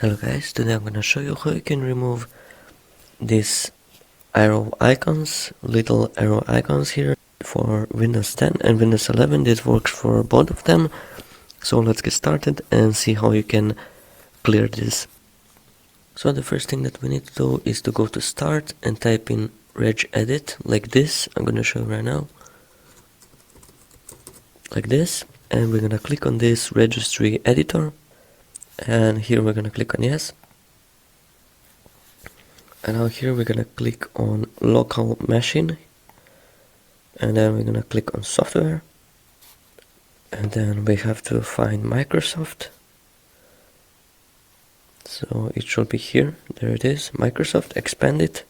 Hello guys, today I'm gonna show you how you can remove these arrow icons, little arrow icons here for Windows 10 and Windows 11. This works for both of them. So let's get started and see how you can clear this. So the first thing that we need to do is to go to Start and type in regedit like this. I'm gonna show you right now. Like this. And we're gonna click on this registry editor. And here we're gonna click on yes. And now here we're gonna click on local machine, and then we're gonna click on software, and then we have to find Microsoft. So it should be here. There it is, Microsoft. Expand it,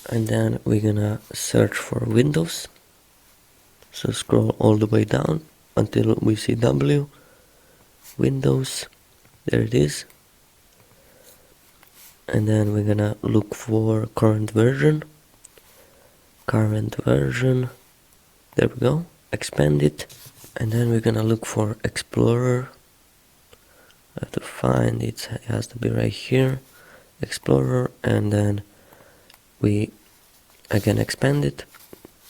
and then we're gonna search for Windows. So scroll all the way down until we see W, Windows. There it is. And then we're gonna look for current version. There we go. Expand it. And then we're gonna look for Explorer. I have to find it. It has to be right here. Explorer. And then we again expand it.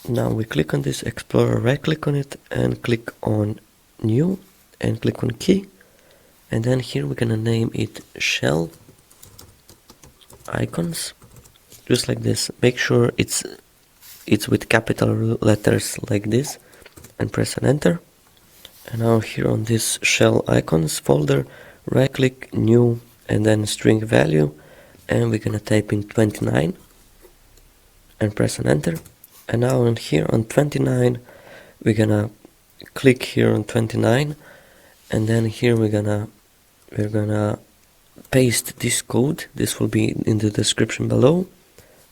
Now we click on this Explorer, right click on it and click on New and click on Key. And then here we're gonna name it Shell Icons, just like this. Make sure it's with capital letters like this, and press an enter. And now here on this shell icons folder, right click, new, and then string value, and we're gonna type in 29 and press an enter. And now in here on 29 we're gonna click here on 29, and then here we're gonna paste this code. This will be in the description below,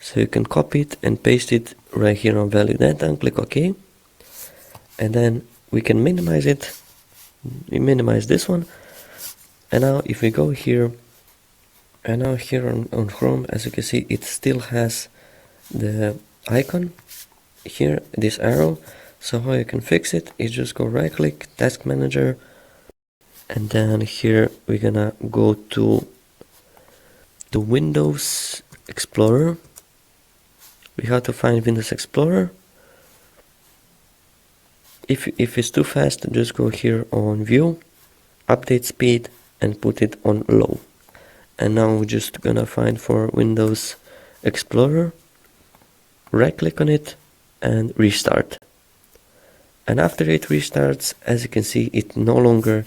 so you can copy it and paste it right here on value data and click OK. And then we can minimize it. We minimize this one. And now if we go here, and now here on Chrome, as you can see, it still has the icon here, this arrow. So how you can fix it is just go right click, task manager, and then here we're gonna go to the Windows Explorer. We have to find Windows Explorer. If it's too fast, just go here on View, Update Speed, and put it on low. And now we're just gonna find for Windows Explorer, right click on it and restart. And after it restarts, as you can see, it no longer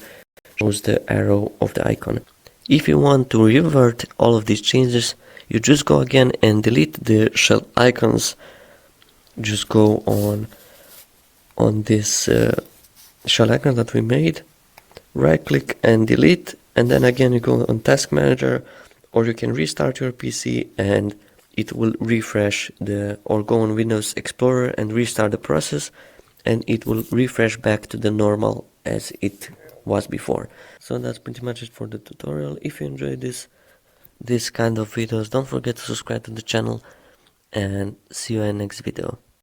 shows the arrow of the icon. If you want to revert all of these changes, you just go again and delete the shell icons. Just go on this shell icon that we made, right click and delete, and then again you go on task manager, or you can restart your PC and it will refresh or go on Windows Explorer and restart the process, and it will refresh back to the normal as it was before. So that's pretty much it for the tutorial. If you enjoyed this kind of videos, don't forget to subscribe to the channel, and see you in the next video.